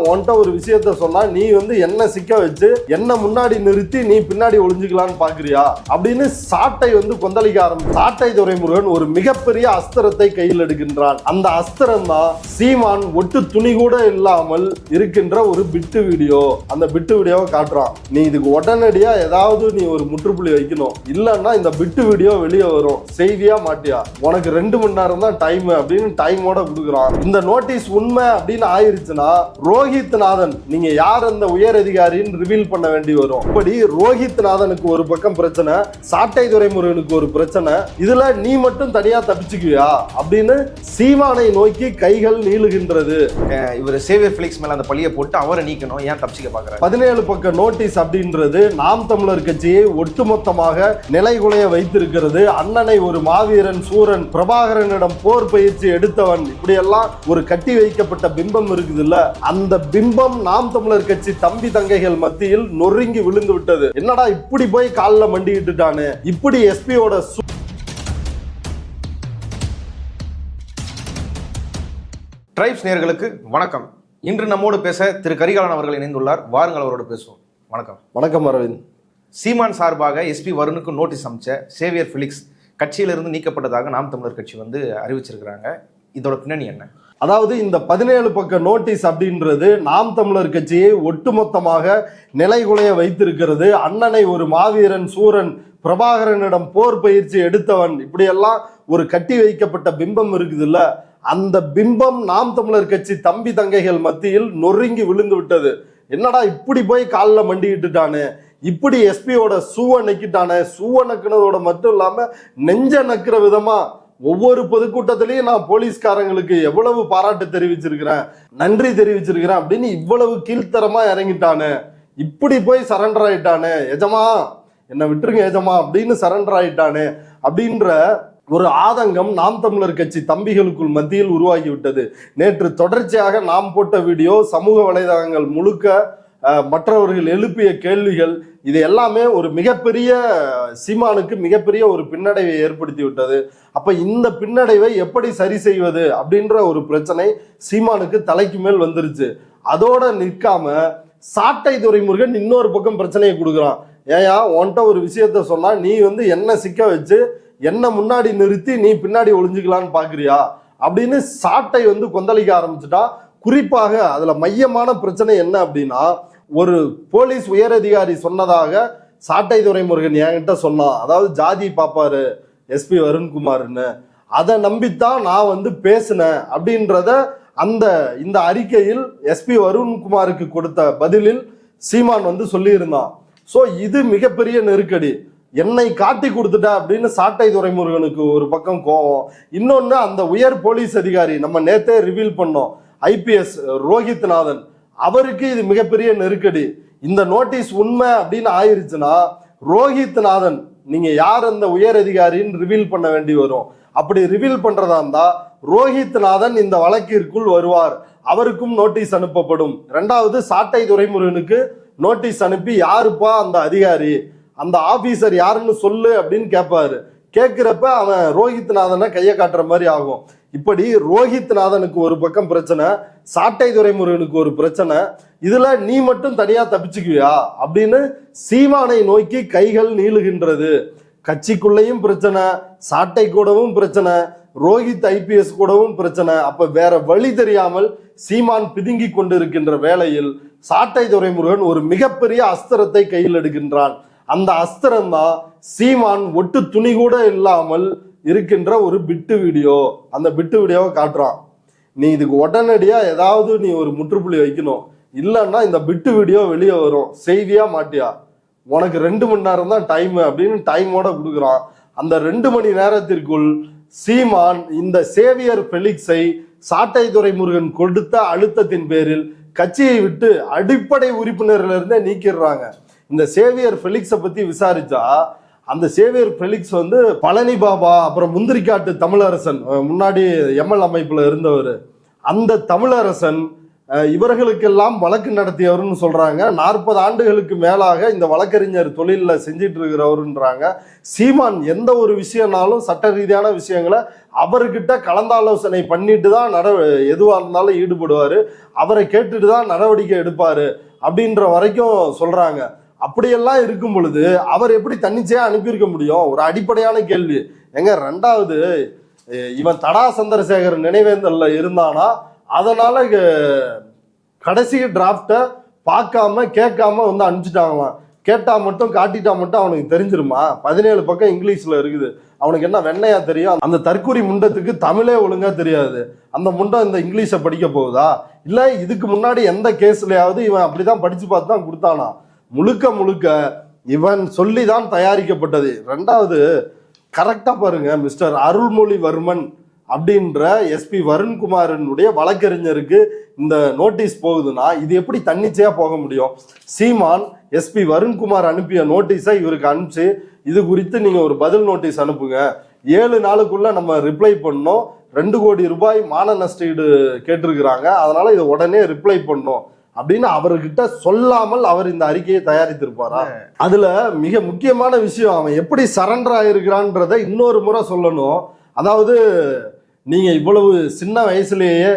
உன்கிட்ட ஒரு விஷயத்த சொன்னா நீ வந்து என்ன சிக்க வச்சு என்ன முன்னாடி நிறுத்தி நீ பின்னாடி ஒளிஞ்சுக்கலான்னு பாக்குறியா அப்படின்னு சாட்டை வந்து கொந்தளிக்க ஆரம்பிச்சு சாட்டை துரைமுருகன் ஒரு மிகப்பெரிய அஸ்திரத்தை கையில் எடுக்கின்றான். அந்த அஸ்திரம் தான் சீமான் ஒட்டு துணி கூட இல்லாமல் இருக்கின்ற ஒரு பிட்டு வீடியோ. அந்த பிட்டு வீடியோவை காட்டுறான். நீ இதுக்கு உடனடியா ஏதாவது நீ ஒரு முற்றுப்புள்ளி வைக்கணும், இல்லன்னா இந்த பிட்டு வீடியோ வெளியே வரும், செய்வியா மாட்டியா, உனக்கு 2 மணி நேரம் தான் டைம் அப்படின்னு டைமோட கொடுக்குறான். இந்த நோட்டீஸ் உண்மை அப்படின்னு ஆயிருச்சுன்னா ரோஹித்நாதன் நீங்க யார் அந்த உயர் அதிகாரின்னு ரிவீல் பண்ண வேண்டி வரும். இப்படி ரோஹித்நாதனுக்கு ஒரு பக்கம் பிரச்சனை, சாட்டை துரைமுருகனுக்கு ஒரு பிரச்சனை, இதுல நீ மட்டும் தனியா தப்பிச்சுக்குவியா அப்படின்னு சீமானை நோக்கி கைகள் நீளுகின்றது. இவர் சேவியர் ஃபெலிக்ஸ் மேல அந்த பழியை போட்டு அவரை நீக்கணும், ஏன் தப்பிச்சுக்க பாக்குறாரு? 17 பக்க நோட்டீஸ் அப்படின்றது நாம் தமிழர் கட்சியை ஒட்டுமொத்தமாக நிலைகுலைய வைத்திருக்கிறது. அண்ணனை ஒரு மாவீரன் சூரன், பிரபாகரனிடம் போர் பயிற்சி எடுத்தவன், இப்படி எல்லாம் ஒரு கட்டி வைக்கப்பட்ட பிம்பம் இருக்குது இல்ல, அந்த பிம்பம் நாம் தமிழர் கட்சி தம்பி தங்கைகள் மத்தியில் நொறுங்கி விழுந்து விட்டது. என்னடா இப்படி போய் காலில் மண்டிக்கிட்டுட்டானு, இப்படி எஸ்பியோட ட்ரைப்ஸ் நேயர்களுக்கு வணக்கம். இன்று நம்மோடு பேச திரு கரிகாலன் அவர்கள் இணைந்துள்ளார். வாருங்கள் அவரோடு பேசுவோம். வணக்கம். வணக்கம் அரவிந்த். சீமான் சார்பாக எஸ்பி வருணுக்கு நோட்டீஸ் அமைச்ச சேவியர் ஃபெலிக்ஸ் கட்சியிலிருந்து நீக்கப்பட்டதாக நாம் தமிழர் கட்சி வந்து அறிவிச்சிருக்கிறாங்க. இதோட பின்னணி என்ன? அதாவது இந்த 17 பக்க நோட்டீஸ் அப்படின்றது நாம் தமிழர் கட்சியை ஒட்டுமொத்தமாக நிலைகுலைய வைத்திருக்கிறது. அண்ணனை ஒரு மாவீரன் சூரன், பிரபாகரனிடம் போர் பயிற்சி எடுத்தவன், இப்படியெல்லாம் ஒரு கட்டி வைக்கப்பட்ட பிம்பம் இருக்குது இல்ல, அந்த பிம்பம் நாம் தமிழர் கட்சி தம்பி தங்கைகள் மத்தியில் நொறுங்கி விழுந்து விட்டது. என்னடா இப்படி போய் காலில் மண்டிக்கிட்டுட்டானு, இப்படி எஸ்பியோட சூவை நக்கிட்டானே, சூவை நக்குனதோட மட்டும் இல்லாம நெஞ்ச நக்கிற விதமா ஒவ்வொரு பொதுக்கூட்டத்திலையும் நான் போலீஸ்காரங்களுக்கு எவ்வளவு பாராட்டு தெரிவிச்சிருக்கிறேன், நன்றி தெரிவிச்சிருக்கிறேன் அப்படின்னு இவ்வளவு கீழ்த்தரமா இறங்கிட்டானு, இப்படி போய் சரண்டர் ஆயிட்டானு, எஜமா என்னை விட்டுருங்க எஜமா அப்படின்னு சரண்டர் ஆயிட்டானு அப்படின்ற ஒரு ஆதங்கம் நாம் தமிழர் கட்சி தம்பிகளுக்குள் மத்தியில் உருவாகி விட்டது. நேற்று தொடர்ச்சியாக நாம் போட்ட வீடியோ, சமூக வலைதளங்கள் முழுக்க மற்றவர்கள் எழுப்பிய கேள்விகள், இது எல்லாமே ஒரு மிகப்பெரிய சீமானுக்கு மிகப்பெரிய ஒரு பின்னடைவை ஏற்படுத்தி விட்டது. அப்ப இந்த பின்னடைவை எப்படி சரி செய்வது அப்படின்ற ஒரு பிரச்சனை சீமானுக்கு தலைக்கு மேல் வந்துருச்சு. அதோட நிற்காம சாட்டை துரைமுருகன் இன்னொரு பக்கம் பிரச்சனையை கொடுக்குறான். ஏயா உன்கிட்ட ஒரு விஷயத்த சொன்னா நீ வந்து என்ன சிக்க வச்சு என்ன முன்னாடி நிறுத்தி நீ பின்னாடி ஒளிஞ்சுக்கலான்னு பாக்குறியா அப்படின்னு சாட்டை வந்து கொந்தளிக்க ஆரம்பிச்சுட்டா. குறிப்பாக அதுல மையமான பிரச்சனை என்ன அப்படின்னா, ஒரு போலீஸ் உயரதிகாரி சொன்னதாக சாட்டை துரைமுருகன் என்கிட்ட சொன்னான். அதாவது ஜாதி பாப்பாரு எஸ்பி வருண்குமார்னு, அதை நம்பித்தான் நான் வந்து பேசினேன் அப்படின்றத இந்த அறிக்கையில் எஸ்பி வருண்குமாருக்கு கொடுத்த பதிலில் சீமான் வந்து சொல்லியிருந்தான். ஸோ இது மிகப்பெரிய நெருக்கடி. என்னை காட்டி கொடுத்துட்ட அப்படின்னு சாட்டை துரைமுருகனுக்கு ஒரு பக்கம் கோவம். இன்னொன்னு அந்த உயர் போலீஸ் அதிகாரி நம்ம நேத்தே ரிவீல் பண்ணோம், ஐபிஎஸ் ரோஹித்நாதன், அவருக்கு இது மிகப்பெரிய நெருக்கடி. இந்த நோட்டீஸ் உண்மை அப்படின்னு ஆயிருச்சுன்னா ரோஹித்நாதன் நீங்க யார் அந்த உயர் அதிகாரின்னு ரிவீல் பண்ண வேண்டி வரும். அப்படி ரிவீல் பண்றதா இருந்தா ரோஹித்நாதன் இந்த வழக்கிற்குள் வருவார், அவருக்கும் நோட்டீஸ் அனுப்பப்படும். 2வது சாட்டை துரைமுருகனுக்கு நோட்டீஸ் அனுப்பி யாருப்பா அந்த அதிகாரி, அந்த ஆபீசர் யாருன்னு சொல்லு அப்படின்னு கேட்பாரு. கேட்கிறப்ப அவன் ரோஹித்நாதனை கையை காட்டுற மாதிரி ஆகும். இப்படி ரோஹித்நாதனுக்கு ஒரு பக்கம் பிரச்சனை, சாட்டை துரைமுருகனுக்கு ஒரு பிரச்சனை, இதுல நீ மட்டும் தனியா தப்பிச்சுக்குவியா அப்படின்னு சீமானை நோக்கி கைகள் நீளுகின்றது. கட்சிக்குள்ளேயும் பிரச்சனை, சாட்டை கூடவும் பிரச்சனை, ரோஹித் ஐபிஎஸ் கூடவும் பிரச்சனை. அப்ப வேற வழி தெரியாமல் சீமான் பிதுங்கி கொண்டிருக்கின்ற வேளையில் சாட்டை துரைமுருகன் ஒரு மிகப்பெரிய அஸ்திரத்தை கையில் எடுக்கின்றான். அந்த அஸ்திரம் தான் சீமான் ஒட்டு துணி கூட இல்லாமல் இருக்கின்ற ஒரு பிட்டு வீடியோ. அந்த பிட்டு வீடியோவை காட்டுறான். நீ இதுக்கு உடனடியா ஏதாவது நீ ஒரு முற்றுப்புள்ளி வைக்கணும், இல்லைன்னா இந்த பிட்டு வீடியோ வெளியே வரும், செய்வியா மாட்டியா, உனக்கு 2 மணி நேரம் தான் டைம் அப்படின்னு டைமோட கொடுக்குறான். அந்த 2 மணி நேரத்திற்குள் சீமான் இந்த சேவியர் ஃபெலிக்ஸை சாட்டை துரைமுருகன் கொடுத்த அழுத்தத்தின் பேரில் கட்சியை விட்டு அடிப்படை உறுப்பினர்ல இருந்தே நீக்கிடுறாங்க. இந்த சேவியர் ஃபெலிக்ஸை பத்தி விசாரிச்சா அந்த சேவியர் ஃபெலிக்ஸ் வந்து பழனி பாபா, அப்புறம் முந்திரிக்காட்டு தமிழரசன், முன்னாடி எம்எல் அமைப்புல இருந்தவர், அந்த தமிழரசன் இவர்களுக்கெல்லாம் வழக்கு நடத்தியவர்னு சொல்றாங்க. 40 ஆண்டுகளுக்கு மேலாக இந்த வழக்கறிஞர் தொழில செஞ்சிட்டு இருக்கிறவருன்றாங்க. சீமான் எந்த ஒரு விஷயம்னாலும் சட்ட ரீதியான விஷயங்களை அவர்கிட்ட கலந்தாலோசனை பண்ணிட்டு தான் எதுவா இருந்தாலும் ஈடுபடுவாரு, அவரை கேட்டுட்டு தான் நடவடிக்கை எடுப்பாரு அப்படின்ற வரைக்கும் சொல்றாங்க. அப்படியெல்லாம் இருக்கும் பொழுது அவர் எப்படி தன்னிச்சையா அனுப்பியிருக்க முடியும்? ஒரு அடிப்படையான கேள்வி. எங்க ரெண்டாவது, இவன் தடா சந்திரசேகர் நினைவேந்தல்ல இருந்தானா, அதனால கடைசி டிராப்டை பார்க்காம கேட்காம வந்து அனுப்பிச்சிட்டாங்களாம். கேட்டா மட்டும் காட்டிட்டா மட்டும் அவனுக்கு தெரிஞ்சிருமா? 17 பக்கம் இங்கிலீஷ்ல இருக்குது, அவனுக்கு என்ன வெண்ணையா தெரியும்? அந்த தற்கூரி முண்டத்துக்கு தமிழே ஒழுங்கா தெரியாது, அந்த முண்டம் இந்த இங்கிலீஷை படிக்க போகுதா? இல்ல இதுக்கு முன்னாடி எந்த கேஸ்லயாவது இவன் அப்படிதான் படிச்சு பார்த்து தான் கொடுத்தானா? முழுக்க முழுக்க இவன் சொல்லி தான் தயாரிக்கப்பட்டது. ரெண்டாவது, கரெக்டா பாருங்க, மிஸ்டர் அருள்மொழிவர்மன் அப்படின்ற எஸ்பி வருண்குமாரனுடைய வழக்கறிஞருக்கு இந்த நோட்டீஸ் போகுதுன்னா இது எப்படி தன்னிச்சையா போக முடியும்? சீமான் எஸ்பி வருண்குமார் அனுப்பிய நோட்டீஸை இவருக்கு அனுப்பிச்சு, இது குறித்து நீங்க ஒரு பதில் நோட்டீஸ் அனுப்புங்க, 7 நாளுக்குள்ள நம்ம ரிப்ளை பண்ணோம், 2 கோடி ரூபாய் மான நஷ்டஈடு கேட்டிருக்கிறாங்க, அதனால இதை உடனே ரிப்ளை பண்ணோம் அப்படின்னு அவர்கிட்ட சொல்லாமல் அவர் இந்த அறிக்கையை தயாரித்திருப்பாரா? அதுல மிக முக்கியமான விஷயம், அவன் எப்படி சரண்டர் ஆயிருக்கிறான்றத இன்னொரு முறை சொல்லணும். அதாவது நீங்க இவ்வளவு சின்ன வயசுலேயே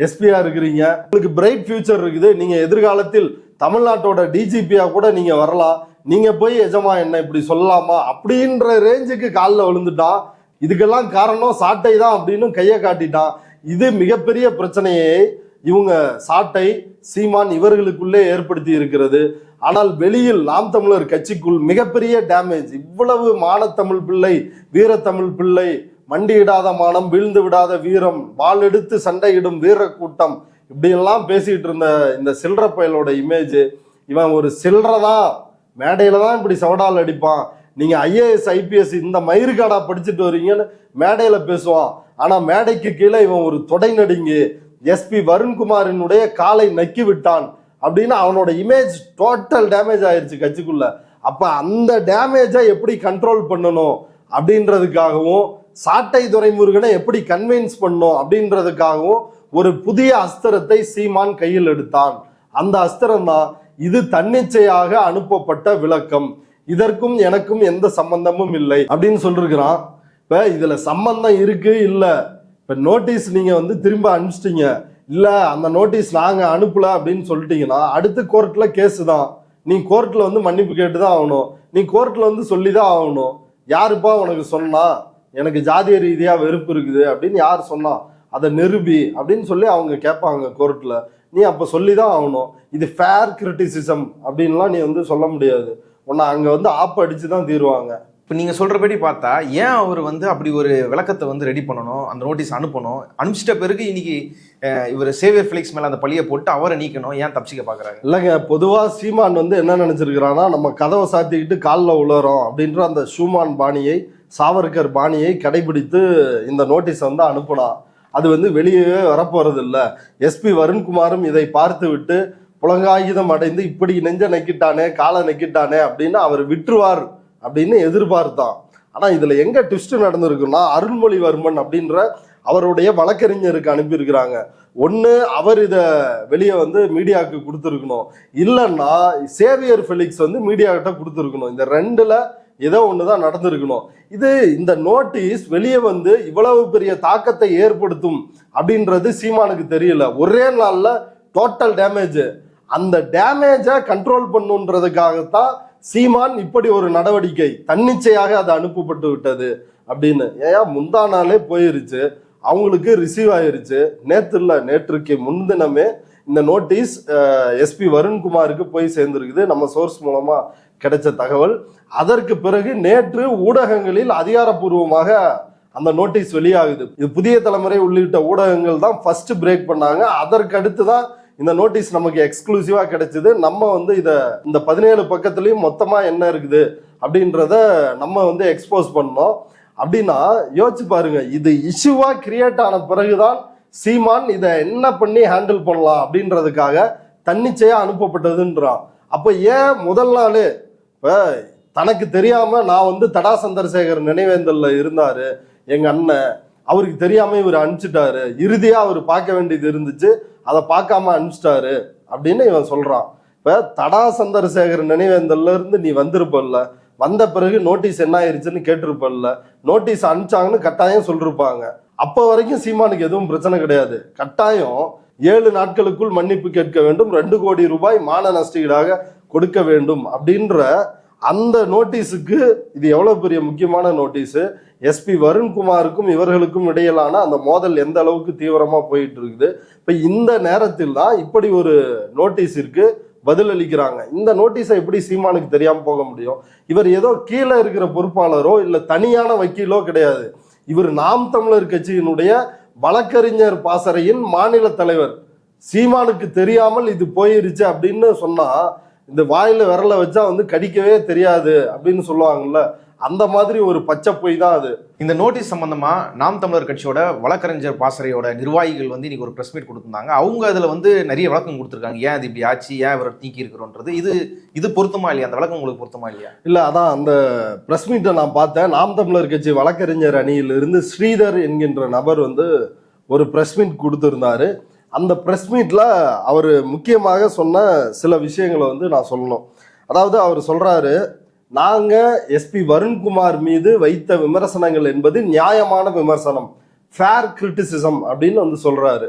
எஸ்பியா இருக்கிறீங்க, உங்களுக்கு பிரைட் ஃபியூச்சர் இருக்குது, நீங்க எதிர்காலத்தில் தமிழ்நாட்டோட டிஜிபியா கூட நீங்க வரலாம், நீங்க போய் எஜமா என்ன இப்படி சொல்லலாமா அப்படின்ற ரேஞ்சுக்கு காலில் விழுந்துட்டான். இதுக்கெல்லாம் காரணம் சாட்டை தான் அப்படின்னு கையை காட்டிட்டான். இது மிகப்பெரிய பிரச்சனையை இவங்க சாட்டை சீமான் இவர்களுக்குள்ளே ஏற்படுத்தி இருக்கிறது. ஆனால் வெளியில் நாம் தமிழர் கட்சிக்குள் மிகப்பெரிய டேமேஜ். இவ்வளவு மானத்தமிழ் பிள்ளை, வீரத்தமிழ் பிள்ளை, மண்டியிடாத மானம், வீழ்ந்து விடாத வீரம், வாள் எடுத்து சண்டையிடும் வீர கூட்டம், இப்படியெல்லாம் பேசிட்டு இருந்த இந்த சில்ற பயலோட இமேஜ், இவன் ஒரு சில்றதான், மேடையில தான் இப்படி சவடால் அடிப்பான், நீங்க ஐஏஎஸ் ஐபிஎஸ் இந்த மயிருக்காடா படிச்சுட்டு வரீங்கன்னு மேடையில பேசுவான். ஆனா மேடைக்கு கீழே இவன் ஒரு தொடை நடுங்கி எஸ்பி வருண்குமாரினுடைய காலை நக்கி விட்டான் அப்படின்னு அவனோட இமேஜ் டோட்டல் டேமேஜ் ஆயிடுச்சு கட்சிக்குள்ள. அப்ப அந்த டேமேஜை எப்படி கண்ட்ரோல் பண்ணணும் அப்படின்றதுக்காகவும், சாட்டை துரைமுருகனை எப்படி கன்வின்ஸ் பண்ணும் அப்படின்றதுக்காகவும் ஒரு புதிய அஸ்திரத்தை சீமான் கையில் எடுத்தான். அந்த அஸ்திரம் தான் இது தன்னிச்சையாக அனுப்பப்பட்ட விளக்கம், இதற்கும் எனக்கும் எந்த சம்பந்தமும் இல்லை அப்படின்னு சொல்லிருக்கிறான். இப்ப இதுல சம்பந்தம் இருக்கு இல்ல, இப்ப நோட்டீஸ் நீங்க வந்து திரும்ப அனுப்பிச்சிட்டீங்க, இல்ல அந்த நோட்டீஸ் நாங்க அனுப்பல அப்படின்னு சொல்லிட்டீங்கன்னா அடுத்து கோர்ட்ல கேஸ் தான், நீ கோர்ட்ல வந்து மன்னிப்பு கேட்டுதான் ஆகணும், நீ கோர்ட்ல வந்து சொல்லிதான் ஆகணும். யாருப்பா உனக்கு சொன்னா எனக்கு ஜாதிய ரீதியா வெறுப்பு இருக்குது அப்படின்னு யார் சொன்னா, அதை நிரூபி அப்படின்னு சொல்லி அவங்க கேட்பாங்க கோர்ட்ல, நீ அப்ப சொல்லிதான் ஆகணும். இது ஃபேர் கிரிட்டிசிசம் அப்படின்லாம் நீ வந்து சொல்ல முடியாது, உன்னை அங்க வந்து ஆப்பு அடிச்சுதான் தீருவாங்க. இப்போ நீங்கள் சொல்கிறபடி பார்த்தா ஏன் அவர் வந்து அப்படி ஒரு விளக்கத்தை வந்து ரெடி பண்ணணும், அந்த நோட்டீஸ் அனுப்பணும், அனுப்பிச்சிட்ட பிறகு இன்னைக்கு இவர் சேவியர் ஃபிலிக்ஸ் மேலே அந்த பழியை போட்டு அவரை நீக்கணும், ஏன் தப்பிச்சிக்க பார்க்குறாங்க? இல்லைங்க, பொதுவாக சீமான் வந்து என்ன நினச்சிருக்கிறான்னா, நம்ம கதவை சாத்திக்கிட்டு காலில் உளறோம் அப்படின்ற அந்த ஷூமான் பாணியை, சாவர்கர் பாணியை கடைபிடித்து இந்த நோட்டீஸை வந்து அனுப்புனான். அது வந்து வெளியே வரப்போறது இல்லை. எஸ்பி வருண்குமாரும் இதை பார்த்து விட்டு புலங்காயுதம் அடைந்து இப்படி நெஞ்ச நக்கிட்டானே, காலை நக்கிட்டானே அப்படின்னு அவர் விட்டுருவார் அப்படின்னு எதிர்பார்த்தான். ஆனா இதுல எங்க ட்விஸ்ட் நடந்திருக்குன்னா, அருள்மொழிவர்மன் அப்படின்ற அவருடைய வழக்கறிஞருக்கு அனுப்பியிருக்கிறாங்க. ஒண்ணு அவர் இத வெளியே வந்து மீடியாவுக்கு கொடுத்துருக்கணும், இல்லைன்னா சேவியர் ஃபெலிக்ஸ் வந்து மீடியா கிட்ட கொடுத்துருக்கணும். இந்த ரெண்டுல ஏதோ ஒண்ணுதான் நடந்திருக்கணும். இந்த நோட்டீஸ் வெளியே வந்து இவ்வளவு பெரிய தாக்கத்தை ஏற்படுத்தும் அப்படின்றது சீமானுக்கு தெரியல. ஒரே நாள்ல டோட்டல் டேமேஜ். அந்த டேமேஜை கண்ட்ரோல் பண்ணுன்றதுக்காகத்தான் சீமான் இப்படி ஒரு நடவடிக்கை, தன்னிச்சையாக அது அனுப்பப்பட்டு விட்டது அப்படின்னு. ஏன் முந்தா நாளே போயிருச்சு, அவங்களுக்கு ரிசீவ் ஆயிருச்சு. நேற்று இல்லை, நேற்றுக்கு முன்தினமே இந்த நோட்டீஸ் எஸ்பி வருண்குமாருக்கு போய் சேர்ந்திருக்குது, நம்ம சோர்ஸ் மூலமா கிடைச்ச தகவல். அதற்கு பிறகு நேற்று ஊடகங்களில் அதிகாரப்பூர்வமாக அந்த நோட்டீஸ் வெளியாகுது. இது புதிய தலைமுறை உள்ளிட்ட ஊடகங்கள் தான் ஃபர்ஸ்ட் பிரேக் பண்ணாங்க. அதற்கு அடுத்து தான் இந்த நோட்டீஸ் நமக்கு எக்ஸ்க்ளூசிவா கிடைச்சது. நம்ம வந்து இந்த 17 பக்கத்துலயும் மொத்தமா என்ன இருக்குது அப்படின்றத நம்ம வந்து எக்ஸ்போஸ் பண்ணோம். அப்படின்னா யோசிச்சு பாருங்க, இது இஷ்யூவா கிரியேட் ஆன பிறகுதான் சீமான் இதை என்ன பண்ணி ஹேண்டில் பண்ணலாம் அப்படின்றதுக்காக தன்னிச்சையா அனுப்பப்பட்டதுன்றான். அப்ப ஏன் முதல் நாளே இப்ப தனக்கு தெரியாம நான் வந்து தடா சந்திரசேகர் நினைவேந்தல்ல இருந்தாரு எங்க அண்ணன், அவருக்கு தெரியாம இவர் அனுப்பிச்சிட்டாரு, இறுதியா அவர் பார்க்க வேண்டியது இருந்துச்சு, அதை பார்க்காம அனுப்பிச்சிட்டாரு அப்படின்னு இவன் சொல்றான். இப்ப தடா சந்திரசேகர் நினைவேந்தல்ல இருந்து நீ வந்திருப்பல்ல, வந்த பிறகு நோட்டீஸ் என்ன ஆயிருச்சுன்னு கேட்டிருப்பல்ல, நோட்டீஸ் அனுப்பிச்சாங்கன்னு கட்டாயம் சொல்லிருப்பாங்க. அப்ப வரைக்கும் சீமானுக்கு எதுவும் பிரச்சனை கிடையாது. கட்டாயம் 7 நாட்களுக்குள் மன்னிப்பு கேட்க வேண்டும், 2 கோடி ரூபாய் மான நஷ்டஈடாக கொடுக்க வேண்டும் அப்படின்ற அந்த நோட்டீஸுக்கு இது எவ்வளவு பெரிய முக்கியமான நோட்டீஸு. எஸ்பி வருண்குமாருக்கும் இவர்களுக்கும் இடையிலான அந்த மோதல் எந்த அளவுக்கு தீவிரமா போயிட்டு இருக்குது. இப்ப இந்த நேரத்தில் தான் இப்படி ஒரு நோட்டீஸிற்கு பதில் அளிக்கிறாங்க. இந்த நோட்டீஸை எப்படி சீமானுக்கு தெரியாம போக முடியும்? இவர் ஏதோ கீழே இருக்கிற பொறுப்பாளரோ இல்ல தனியான வக்கீலோ கிடையாது. இவர் நாம் தமிழர் கட்சியினுடைய வழக்கறிஞர் பாசறையின் மாநில தலைவர். சீமானுக்கு தெரியாமல் இது போயிருச்சு அப்படின்னு சொன்னா, இந்த வாயில விரல வச்சா கடிக்கவே தெரியாது அப்படின்னு சொல்லுவாங்கல்ல, அந்த மாதிரி ஒரு பச்சை பொய் தான் அது. இந்த நோட்டீஸ் சம்பந்தமா நாம் தமிழர் கட்சியோட வழக்கறிஞர் பாசறையோட நிர்வாகிகள் இன்னைக்கு ஒரு பிரஸ் மீட் கொடுத்திருந்தாங்க. அவங்க அதுல நிறைய விளக்கம் கொடுத்துருக்காங்க. ஏன் அது இப்படி ஆச்சு, ஏன் இவரை நீக்கி இருக்கிறோன்றது. இது பொருத்தமா இல்லையா? அந்த விளக்கம் உங்களுக்கு பொருத்தமா இல்லையா? இல்ல, அதான் அந்த பிரஸ் மீட்டை நான் பார்த்தேன். நாம் தமிழர் கட்சி வழக்கறிஞர் அணியிலிருந்து ஸ்ரீதர் என்கின்ற நபர் ஒரு பிரஸ் மீட் கொடுத்திருந்தாரு. அந்த பிரஸ் மீட்ல அவர் முக்கியமாக சொன்ன சில விஷயங்களை நான் சொல்லணும். அதாவது அவர் சொல்றாரு, நாங்க எஸ்பி வருண்குமார் மீது வைத்த விமர்சனங்கள் என்பது நியாயமான விமர்சனம், ஃபேர் கிரிட்டிசிசம் அப்படின்னு சொல்றாரு.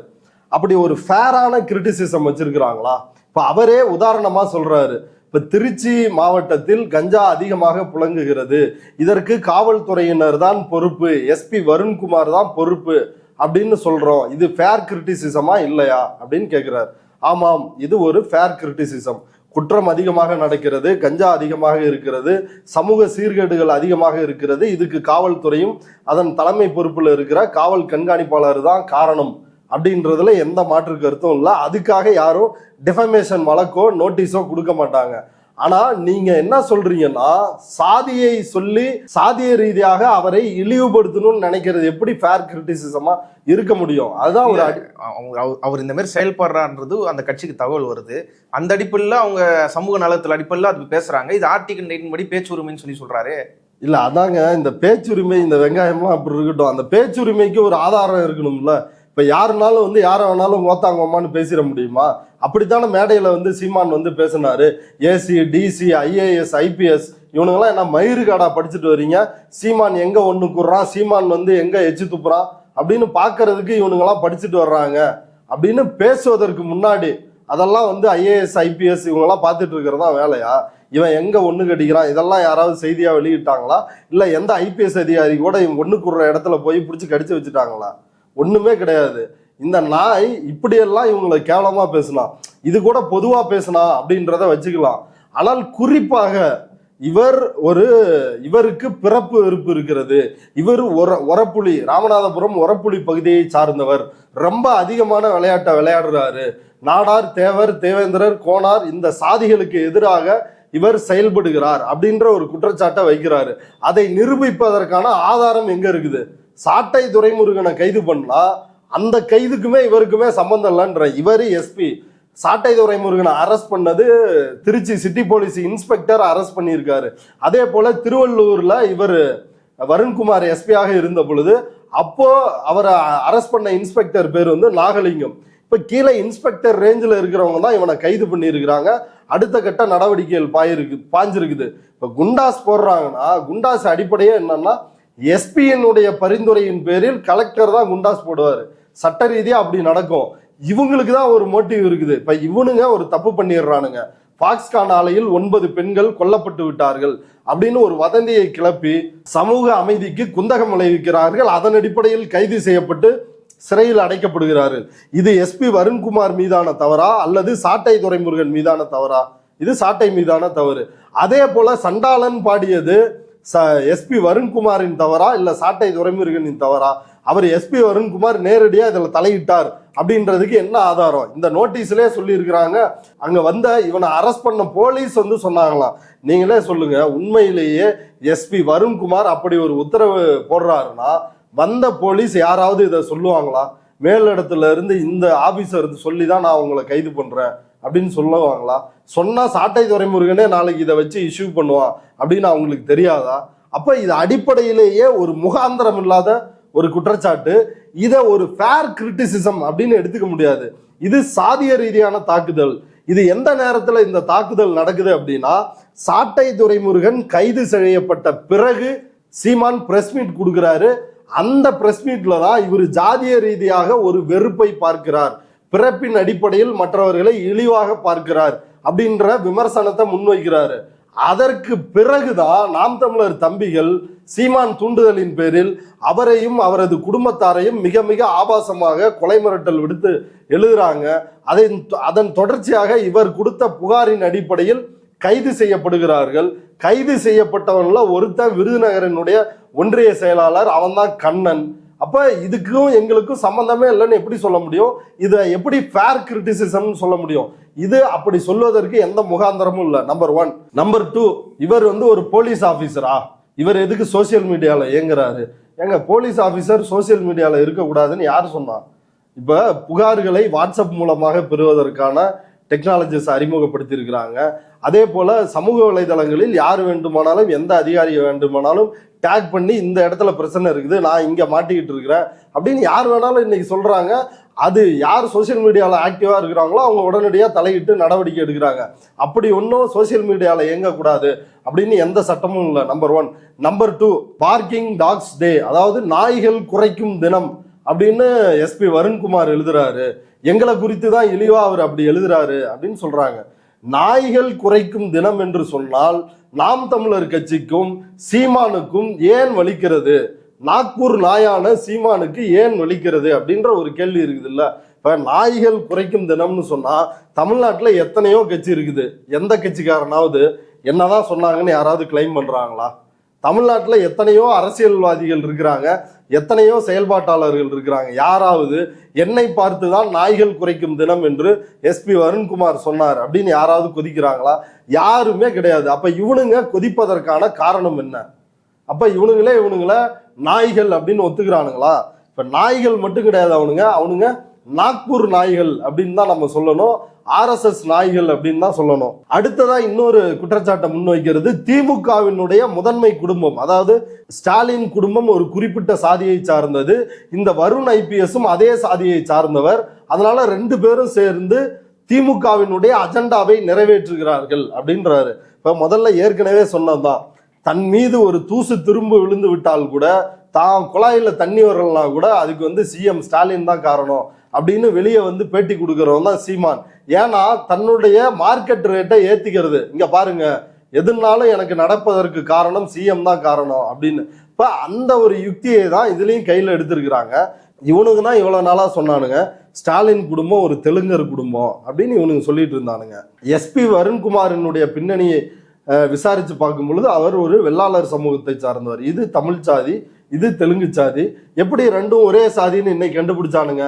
அப்படி ஒரு ஃபேரான கிரிட்டிசிசம் வச்சிருக்கிறாங்களா? இப்ப அவரே உதாரணமா சொல்றாரு, இப்ப திருச்சி மாவட்டத்தில் கஞ்சா அதிகமாக புழங்குகிறது, இதற்கு காவல்துறையினர் தான் பொறுப்பு, எஸ்பி வருண்குமார் தான் பொறுப்பு அப்படின்னு சொல்றோம். இது ஃபேர் கிரிட்டிசிசமா இல்லையா அப்படின்னு கேட்கிறார். ஆமாம், இது ஒரு ஃபேர் கிரிட்டிசிசம். குற்றம் அதிகமாக நடக்கிறது, கஞ்சா அதிகமாக இருக்கிறது, சமூக சீர்கேடுகள் அதிகமாக இருக்கிறது, இதுக்கு காவல்துறையும் அதன் தலைமை பொறுப்பில் இருக்கிற காவல் கண்காணிப்பாளர் தான் காரணம் அப்படின்றதுல எந்த மாற்று கருத்தும் இல்லை. அதுக்காக யாரும் டிஃபமேஷன் வழக்கோ நோட்டீஸோ கொடுக்க மாட்டாங்க. ஆனா நீங்க என்ன சொல்றீங்கன்னா, சாதியை சொல்லி சாதிய ரீதியாக அவரை இழிவுபடுத்தணும்னு நினைக்கிறது எப்படி ஃபேர் கிரிட்டிசிசமா இருக்க முடியும்? அதுதான் ஒரு அவர் இந்த மாதிரி செயல்படுறான்றது அந்த கட்சிக்கு தகவல் வருது. அந்த அடிப்படையில் அவங்க சமூக நலத்தில் அடிப்படையில் அது பேசுறாங்க. இது ஆர்டிகல் 9 படி பேச்சுரிமைன்னு சொல்றாரு. இல்ல, அதாங்க இந்த பேச்சுரிமை, இந்த வெங்காயம்லாம் அப்படி இருக்கட்டும். அந்த பேச்சுரிமைக்கு ஒரு ஆதாரம் இருக்கணும்ல. இப்ப யாருனாலும் யாரை வேணாலும் ஓத்தாங்கம்மான்னு பேசிட முடியுமா? அப்படித்தானே மேடையில சீமான் பேசினாரு. ஏசி, டிசி, ஐஏஎஸ், ஐபிஎஸ் இவனுங்கெல்லாம் என்ன மயிறு காடா படிச்சுட்டு வரீங்க? சீமான் எங்க ஒண்ணு கூடுறான், சீமான் எங்க எச்சு துப்புறான் அப்படின்னு பாக்குறதுக்கு இவனுங்கெல்லாம் படிச்சுட்டு வர்றாங்க அப்படின்னு பேசுவதற்கு முன்னாடி அதெல்லாம் ஐஏஎஸ், ஐபிஎஸ் இவங்கெல்லாம் பார்த்துட்டு இருக்கிறதா வேலையா? இவன் எங்க ஒண்ணு கடிக்கிறான் இதெல்லாம் யாராவது செய்தியா வெளியிட்டாங்களா? இல்ல எந்த ஐபிஎஸ் அதிகாரி கூட இவன் ஒண்ணு கூடுற இடத்துல போய் பிடிச்சி கடிச்சு வச்சுட்டாங்களா? ஒண்ணுமே கிடையாது. இந்த நாய் இப்படியெல்லாம் இவங்களை கேவலமா பேசலாம், இது கூட பொதுவா பேசலாம் அப்படின்றத வச்சுக்கலாம். ஆனால் குறிப்பாக இவருக்கு பிறப்பு வெறுப்பு இருக்கிறது. இவர் ஒரப்புலி, ராமநாதபுரம் ஒரப்புலி பகுதியை சார்ந்தவர், ரொம்ப அதிகமான விளையாட்டை விளையாடுறாரு. நாடார், தேவர், தேவேந்திரர், கோனார் இந்த சாதிகளுக்கு எதிராக இவர் செயல்படுகிறார் அப்படின்ற ஒரு குற்றச்சாட்டை வைக்கிறாரு. அதை நிரூபிப்பதற்கான ஆதாரம் எங்க இருக்குது? சாட்டை துரைமுருகனை கைது பண்ணா அந்த கைதுக்குமே இவருக்குமே சம்பந்தம் இல்லைன்ற இவரு எஸ்பி. சாட்டை துரைமுருகனை அரெஸ்ட் பண்ணது Tiruchi city police inspector arrest பண்ணியிருக்காரு. அதே போல திருவள்ளூர்ல இவர் வருண்குமார் எஸ்பியாக இருந்த பொழுது அப்போ அவரை அரெஸ்ட் பண்ண இன்ஸ்பெக்டர் பேர் நாகலிங்கம். இப்ப கீழே இன்ஸ்பெக்டர் ரேஞ்சில் இருக்கிறவங்க தான் இவனை கைது பண்ணியிருக்கிறாங்க. அடுத்த கட்ட நடவடிக்கைகள் பாஞ்சிருக்குது. இப்ப குண்டாஸ் போடுறாங்கன்னா குண்டாஸ் அடிப்படையே என்னன்னா, எஸ்பியினுடைய பரிந்துரையின் பேரில் கலெக்டர் தான் குண்டாஸ் போடுவாரு. சட்ட ரீதியா அப்படி நடக்கும். இவங்களுக்கு தான் ஒரு மோட்டிவ் இருக்குது. இப்ப இவனுங்க ஒரு தப்பு பண்ணிடுறானுங்க. பாக்ஸ்கான் ஆலையில் 9 பெண்கள் கொல்லப்பட்டு விட்டார்கள் அப்படின்னு ஒரு வதந்தியை கிளப்பி சமூக அமைதிக்கு குந்தகம் விளைவிக்கிறார்கள். அதன் அடிப்படையில் கைது செய்யப்பட்டு சிறையில் அடைக்கப்படுகிறார்கள். இது எஸ்பி வருண்குமார் மீதான தவறா அல்லது சாட்டை துரைமுருகன் மீதான தவறா? இது சாட்டை மீதான தவறு. அதே போல சண்டாளன் பாடியது எஸ்பி வருண்குமாரின் தவறா இல்ல சாட்டை துரைமுருகனின் தவறா? அவர் எஸ்பி வருண்குமார் நேரடியா இதுல தலையிட்டார் அப்படின்றதுக்கு என்ன ஆதாரம்? இந்த நோட்டீஸ்லயே சொல்லி இருக்கிறாங்க. அங்க இவனை அரெஸ்ட் பண்ண போலீஸ் சொன்னாங்களாம். நீங்களே சொல்லுங்க, உண்மையிலேயே எஸ்பி வருண்குமார் அப்படி ஒரு உத்தரவு போடுறாருன்னா வந்த போலீஸ் யாராவது இதை சொல்லுவாங்களா? மேலிடத்துல இருந்து இந்த ஆபீசர் சொல்லிதான் நான் உங்களை கைது பண்றேன் அப்படின்னு சொல்லுவாங்களா? சொன்னா சாட்டை துரைமுருகனே நாளைக்கு இதை வச்சு இஷ்யூ பண்ணுவான் அப்படின்னு அவங்களுக்கு தெரியாதா? அப்ப இது அடிப்படையிலேயே ஒரு முகாந்திரம் இல்லாத ஒரு குற்றச்சாட்டு. இதை ஒரு ஃபேர் கிரிட்டிசிசம் அப்படின்னு எடுத்துக்க முடியாது. இது சாதிய ரீதியான தாக்குதல். இது எந்த நேரத்துல இந்த தாக்குதல் நடக்குது அப்படின்னா, சாட்டை துரைமுருகன் கைது செய்யப்பட்ட பிறகு சீமான் பிரஸ் மீட் கொடுக்கிறாரு. அந்த பிரஸ் மீட்ல தான் இவர் ஜாதிய ரீதியாக ஒரு வெறுப்பை பார்க்கிறார், பிறப்பின் அடிப்படையில் மற்றவர்களை இழிவாக பார்க்கிறார் அப்படின்ற விமர்சனத்தை முன்வைக்கிறாரு. அதற்கு பிறகுதான் நாம் தமிழர் தம்பிகள் சீமான் தூண்டுதலின் பேரில் அவரையும் அவரது குடும்பத்தாரையும் மிக மிக ஆபாசமாக கொலை மிரட்டல் விடுத்து எழுதுறாங்க. அதன் தொடர்ச்சியாக இவர் கொடுத்த புகாரின் அடிப்படையில் கைது செய்யப்படுகிறார்கள். கைது செய்யப்பட்டவன்ல ஒருத்தன் விருதுநகரனுடைய ஒன்றிய செயலாளர், அவன் தான் கண்ணன். அப்ப இதுக்கும் எங்களுக்கும் சம்பந்தமே இல்லைன்னு எப்படி சொல்ல முடியும்? இதை எப்படி ஃபேர் கிரிட்டிசிசம் சொல்ல முடியும்? இது அப்படி சொல்வதற்கு எந்த முகாந்திரமும் இல்லை. நம்பர் 1. நம்பர் 2, இவர் ஒரு போலீஸ் ஆபீசரா? இவர் எதுக்கு சோசியல் மீடியால இயங்குறாரு? எங்க போலீஸ் ஆபீசர் சோசியல் மீடியால இருக்கக்கூடாதுன்னு யார் சொன்னா? இப்ப புகார்களை வாட்ஸ்அப் மூலமாக பெறுவதற்கான டெக்னாலஜிஸ் அறிமுகப்படுத்தி இருக்கிறாங்க. அதே போல சமூக வலைதளங்களில் யார் வேண்டுமானாலும் எந்த அதிகாரியை வேண்டுமானாலும் டேக் பண்ணி இந்த இடத்துல பிரச்சனை இருக்குது, நான் இங்க மாட்டிக்கிட்டு இருக்கிறேன் அப்படின்னு யார் வேணாலும் இன்னைக்கு சொல்றாங்க. அது யார் சோசியல் மீடியாவில் ஆக்டிவா இருக்கிறாங்களோ அவங்க உடனடியாக தலையிட்டு நடவடிக்கை எடுக்கிறாங்க. அப்படி ஒன்றும் சோசியல் மீடியாவில் இயங்கக்கூடாது அப்படின்னு எந்த சட்டமும் இல்லை. நம்பர் 1. நம்பர் 2, பார்க்கிங் டாக்ஸ் டே, அதாவது நாய்கள் குறைக்கும் தினம் அப்படின்னு எஸ்பி வருண்குமார் எழுதுறாரு. எங்களை குறித்து தான் இழிவா அவர் அப்படி எழுதுறாரு அப்படின்னு சொல்றாங்க. நாய்கள் குறைக்கும் தினம் என்று சொன்னால் நாம் தமிழர் கட்சிக்கும் சீமானுக்கும் ஏன் வலிக்கிறது? நாக்பூர் நாயான சீமானுக்கு ஏன் வலிக்கிறது அப்படின்ற ஒரு கேள்வி இருக்குது இல்ல. இப்ப நாய்கள் குறைக்கும் தினம்னு சொன்னா தமிழ்நாட்டுல எத்தனையோ கட்சி இருக்குது. எந்த கட்சிக்காரனாவது என்னதான் சொன்னாங்கன்னு யாராவது கிளைம் பண்றாங்களா? தமிழ்நாட்டுல எத்தனையோ அரசியல்வாதிகள் இருக்கிறாங்க, எத்தனையோ செயல்பாட்டாளர்கள் இருக்கிறாங்க. யாராவது என்னை பார்த்துதான் நாய்கள் குறைக்கும் தினம் என்று எஸ்பி வருண்குமார் சொன்னார் அப்படின்னு யாராவது கொதிக்கிறாங்களா? யாருமே கிடையாது. அப்ப இவனுங்க கொதிப்பதற்கான காரணம் என்ன? அப்ப இவனுங்கள நாய்கள் அப்படின்னு ஒத்துக்கிறானுங்களா? இப்ப நாய்கள் மட்டும் கிடையாது, அவனுங்க நாக்பூர் நாய்கள் அப்படின்னு தான் நம்ம சொல்லணும், RSS நாய்கள் அப்படின்னு தான் சொல்லணும். அடுத்ததா இன்னொரு குற்றச்சாட்டை முன்வைக்கிறது திமுகவினுடைய முதன்மை குடும்பம், அதாவது ஸ்டாலின் குடும்பம் ஒரு குறிப்பிட்ட சாதியை சார்ந்தது. இந்த வருண் IPSம் அதே சாதியை சார்ந்தவர். அதனால 2 பேரும் சேர்ந்து திமுகவினுடைய அஜெண்டாவை நிறைவேற்றுகிறார்கள் அப்படின்றாரு. இப்ப முதல்ல ஏற்கனவே சொன்னதுதான், தன் மீது ஒரு தூசு திரும்ப விழுந்து விட்டால் கூட, தான் குழாயில தண்ணி வரலனா கூட அதுக்கு CM ஸ்டாலின் தான் காரணம் அப்படின்னு வெளியே பேட்டி கொடுக்கறவன் தான் சீமான். ஏன்னா தன்னுடைய மார்க்கெட் ரேட்டை ஏத்திக்கிறது. இங்க பாருங்க, எதுனாலும் எனக்கு நடப்பதற்கு காரணம் CM தான் காரணம் அப்படின்னு. இப்ப அந்த ஒரு யுக்தியை தான் இதுலயும் கையில எடுத்திருக்கிறாங்க. இவனுக்கு தான் இவ்வளவு நாளா சொன்னானுங்க ஸ்டாலின் குடும்பம் ஒரு தெலுங்கர் குடும்பம் அப்படின்னு இவனுக்கு சொல்லிட்டு இருந்தானுங்க. எஸ்பி வருண்குமாரினுடைய பின்னணியை விசாரிச்சு பார்க்கும் பொழுது அவர் ஒரு வெள்ளாளர் சமூகத்தை சார்ந்தவர். இது தமிழ் சாதி, இது தெலுங்கு சாதி. எப்படி 2ம் ஒரே சாதின்னு இன்னைக்கு கண்டுபிடிச்சானுங்க?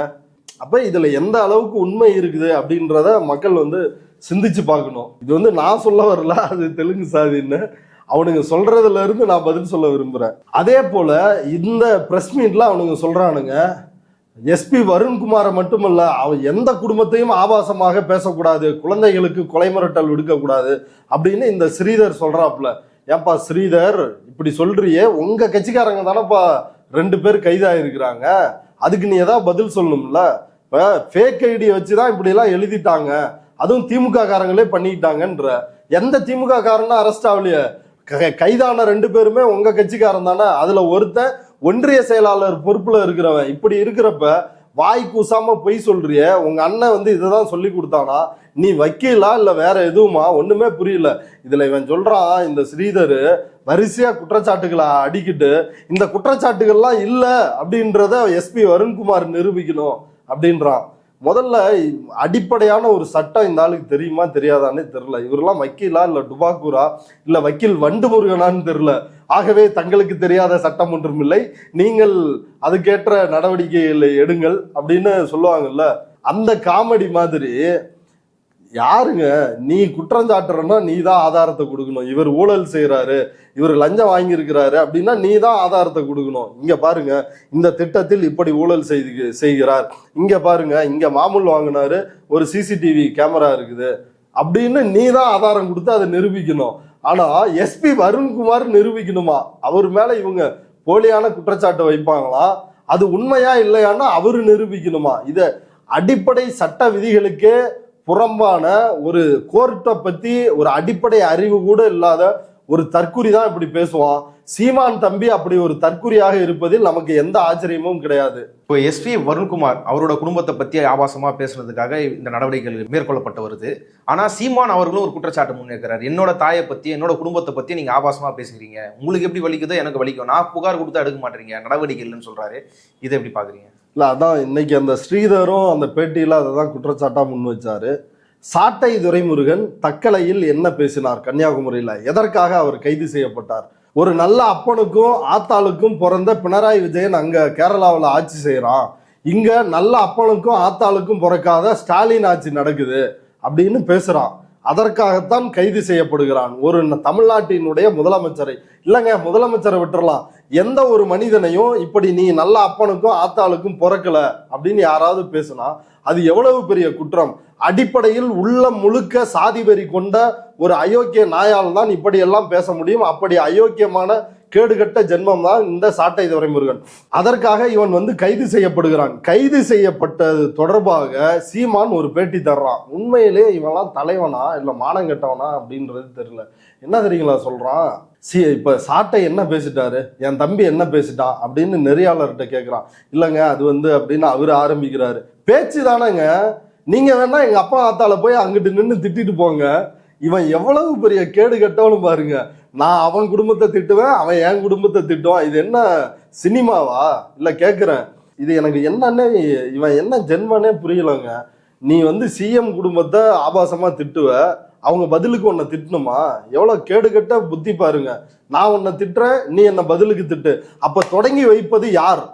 அப்ப இதுல எந்த அளவுக்கு உண்மை இருக்குது அப்படின்றத மக்கள் சிந்திச்சு பார்க்கணும். இது நான் சொல்ல வரல, அது தெலுங்கு சாதின்னு அவனுங்க சொல்றதுல இருந்து நான் பதில் சொல்ல விரும்புறேன். அதே போல இந்த பிரஸ் மீட்ல அவனுங்க சொல்றானுங்க எஸ்பி வருண்குமாரை மட்டுமல்ல, அவன் எந்த குடும்பத்தையும் ஆபாசமாக பேசக்கூடாது, குழந்தைகளுக்கு கொலை மிரட்டல் விடுக்கக்கூடாது அப்படின்னு இந்த ஸ்ரீதர் சொல்றாப்புல. ஏன்பா ஸ்ரீதர் இப்படி சொல்றியே, உங்க கட்சிக்காரங்க தானப்பா 2 பேர் கைதாயிருக்கிறாங்க, அதுக்கு நீ ஏதாவது பதில் சொல்லணும்ல. இப்ப ஃபேக் ஐடியை வச்சுதான் இப்படி எல்லாம் எழுதிட்டாங்க, அதுவும் திமுக காரங்களே பண்ணிட்டாங்கன்ற. எந்த திமுக காரனா அரெஸ்ட் ஆகலையே, கைதான 2 பேருமே உங்க கட்சிக்காரன் தானே. அதுல ஒருத்தன் ஒன்றிய செயலாளர் பொறுப்புல இருக்கிறவன். இப்படி இருக்கிறப்ப வாய் கூசாம பொய் சொல்றிய, உங்க அண்ணன் இதுதான் சொல்லி கொடுத்தானா, நீ வக்கீலா இல்ல வேற எதுவுமா? ஒண்ணுமே புரியல. இதுல இவன் சொல்றான், இந்த ஸ்ரீதர் வரிசையா குற்றச்சாட்டுகளை அடிக்கிட்டு இந்த குற்றச்சாட்டுகள்லாம் இல்ல அப்படின்றத எஸ்பி வருண்குமார் நிரூபிக்கணும் அப்படின்றான். முதல்ல அடிப்படையான ஒரு சட்டம் இந்த ஆளுக்கு தெரியுமா தெரியாதான்னு தெரியல. இவரெல்லாம் வக்கீலா இல்ல டுபாக்கூரா இல்ல வக்கீல் வண்டு முருகனான்னு தெரியல. ஆகவே தங்களுக்கு தெரியாத சட்டம் ஒன்றும் இல்லை, நீங்கள் அதுக்கேற்ற நடவடிக்கைகளை எடுங்கள் அப்படின்னு சொல்லுவாங்கல்ல. அந்த காமெடி மாதிரி யாருங்க நீ குற்றம் சாட்டுறன்னா நீ தான் ஆதாரத்தை கொடுக்கணும். இவர் ஊழல் செய்யறாரு, இவர் லஞ்சம் வாங்கியிருக்கிறாரு அப்படின்னா நீ தான் ஆதாரத்தை கொடுக்கணும். இங்க பாருங்க, இந்த திட்டத்தில் இப்படி ஊழல் செய்கிறார், இங்க பாருங்க இங்க மாமூல் வாங்கினாரு, ஒரு CCTV கேமரா இருக்குது அப்படின்னு நீ தான் ஆதாரம் கொடுத்து அதை நிரூபிக்கணும். ஆனா எஸ்பி வருண்குமார் நிரூபிக்கணுமா? அவர் மேல இவங்க போலியான குற்றச்சாட்டை வைப்பாங்களாம். அது உண்மையா இல்லையான்னு அவரு நிரூபிக்கணுமா? இத அடிப்படை சட்ட விதிகளுக்கே புறம்பான ஒரு கோர்ட்டை பத்தி ஒரு அடிப்படை அறிவு கூட இல்லாத ஒரு தற்குறி தான் இப்படி பேசுவான். சீமான் தம்பி அப்படி ஒரு தற்குறியாக இருப்பதில் நமக்கு எந்த ஆச்சரியமும் கிடையாது. இப்போ எஸ்பி வருண்குமார் அவரோட குடும்பத்தை பத்தி ஆபாசமா பேசுறதுக்காக இந்த நடவடிக்கைகள் மேற்கொள்ளப்பட்டு வருது. ஆனா சீமான் அவர்களும் ஒரு குற்றச்சாட்டு முன்வைக்கிறார். என்னோட தாயை பத்தி என்னோட குடும்பத்தை பத்தி நீங்க ஆபாசமா பேசுறீங்க, உங்களுக்கு எப்படி வலிக்குதோ எனக்கு வலிக்கும், நான் புகார் கொடுத்தா எடுக்க மாட்டீங்க, நடவடிக்கை இல்லைன்னு சொல்றாரு. இதை எப்படி பாக்குறீங்க? இல்ல, அதான் இன்னைக்கு அந்த ஸ்ரீதரும் அந்த பேட்டியில அதை தான் குற்றச்சாட்டா முன் வச்சாரு. சாட்டை துரைமுருகன் தக்கலையில் என்ன பேசினார் கன்னியாகுமரியில, எதற்காக அவர் கைது செய்யப்பட்டார்? ஒரு நல்ல அப்பனுக்கும் ஆத்தாளுக்கும் பிறந்த பினராயி விஜயன் அங்க கேரளாவில் ஆட்சி செய்யறான், இங்க நல்ல அப்பனுக்கும் ஆத்தாளுக்கும் பிறக்காத ஸ்டாலின் ஆட்சி நடக்குது அப்படின்னு பேசுறான். அதற்காகத்தான் கைது செய்யப்படுகிறான் ஒரு தமிழ்நாட்டினுடைய முதலமைச்சரை. இல்லைங்க, முதலமைச்சரை விட்டுறலாம், எந்த ஒரு மனிதனையும் இப்படி நீ நல்ல அப்பனுக்கும் ஆத்தாளுக்கும் பிறக்கல அப்படின்னு யாராவது பேசுனா அது எவ்வளவு பெரிய குற்றம். அடிப்படையில் உள்ள முழுக்க சாதி வெறி கொண்ட ஒரு அயோக்கிய நாயால் தான் இப்படி எல்லாம் பேச முடியும். அப்படி அயோக்கியமான கேடுகட்ட ஜென்மம் தான் இந்த சாட்டை துரைமுருகன். அதற்காக இவன் கைது செய்யப்படுகிறான். கைது செய்யப்பட்டது தொடர்பாக சீமான் ஒரு பேட்டி தர்றான். உண்மையிலே இவன்லாம் தலைவனா இல்ல மானங்கெட்டவனா அப்படின்றது தெரியல. என்ன தெரியுங்களா சொல்றான்? இப்ப சாட்டை என்ன பேசிட்டாரு, என் தம்பி என்ன பேசிட்டான் அப்படின்னு நெறியாளர்கிட்ட கேட்கிறான். இல்லைங்க அது அப்படின்னு அவரு ஆரம்பிக்கிறாரு. பேச்சு தானேங்க, நீங்க வேணா எங்க அப்பா ஆத்தால போய் அங்கிட்டு நின்று திட்டிட்டு போங்க. இவன் எவ்வளவு பெரிய கேடு கட்டவனு பாருங்க. நான் அவன் குடும்பத்தை திட்டுவேன், அவன் என் குடும்பத்தை திட்டுவான். இது என்ன சினிமாவா? இல்ல கேக்குறேன், இது எனக்கு என்னன்னே இவன் என்ன ஜென்மனே புரியலங்க. நீ சிஎம் குடும்பத்தை ஆபாசமா திட்டுவ, அவங்க பதிலுக்கு உன்னை திட்டணுமா? எவ்வளவு கேடுகட்ட புத்தி பாருங்க. நான் உன்னை திட்டுறேன், நீ என்ன பதிலுக்கு திட்டு. அப்ப தொடங்கி வைப்பது யார்?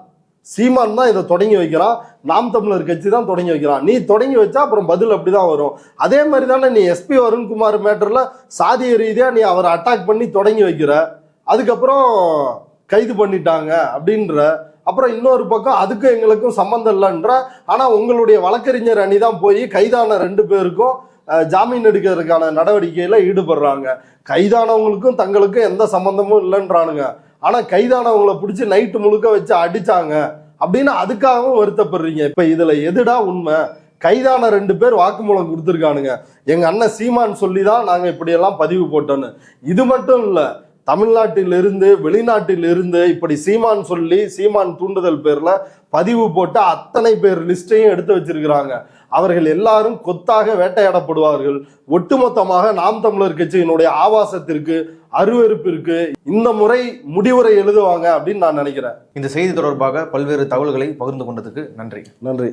சீமான் தான் இதை தொடங்கி வைக்கிறான், நாம் தமிழர் கட்சி தான் தொடங்கி வைக்கிறான். நீ தொடங்கி வச்சா அப்புறம் பதில் அப்படிதான் வரும். அதே மாதிரி தானே நீ எஸ்பி வருண்குமார் மேட்டர்ல சாதிய ரீதியா நீ அவரை அட்டாக் பண்ணி தொடங்கி வைக்கிற, அதுக்கப்புறம் கைது பண்ணிட்டாங்க அப்படின்ற, அப்புறம் இன்னொரு பக்கம் அதுக்கும் எங்களுக்கும் சம்பந்தம் இல்லைன்ற. ஆனா உங்களுடைய வழக்கறிஞர் அணி தான் போய் கைதான 2 பேருக்கும் ஜாமீன் எடுக்கிறதுக்கான நடவடிக்கையில ஈடுபடுறாங்க. கைதானவங்களுக்கும் தங்களுக்கும் எந்த சம்பந்தமும் இல்லைன்றானுங்க. ஆனா கைதானவங்களை பிடிச்சி நைட்டு முழுக்க வச்சு அடிச்சாங்க அப்படின்னு அதுக்காகவும் வருத்தப்படுறீங்க. இப்ப இதுல எதுடா உண்மை? கைதான 2 பேர் வாக்குமூலம் கொடுத்துருக்கானுங்க. எங்க அண்ணன் சீமான் சொல்லிதான் நாங்க இப்படி எல்லாம் பதிவு போட்டோன்னு. இது மட்டும் இல்ல, தமிழ்நாட்டிலிருந்து வெளிநாட்டிலிருந்து இப்படி சீமான் சொல்லி சீமான் தூண்டுதல் பேர்ல பதிவு போட்ட அத்தனை பேர் லிஸ்டையும் எடுத்து வச்சிருக்கிறாங்க. அவர்கள் எல்லாரும் கொத்தாக வேட்டையாடப்படுவார்கள். ஒட்டுமொத்தமாக நாம் தமிழர் கட்சியினுடைய ஆபாசத்திற்கு, அருவருப்பிற்கு இந்த முறை முடிவுரை எழுதுவாங்க அப்படின்னு நான் நினைக்கிறேன். இந்த செய்தி தொடர்பாக பல்வேறு தகவல்களை பகிர்ந்து கொண்டதுக்கு நன்றி. நன்றி.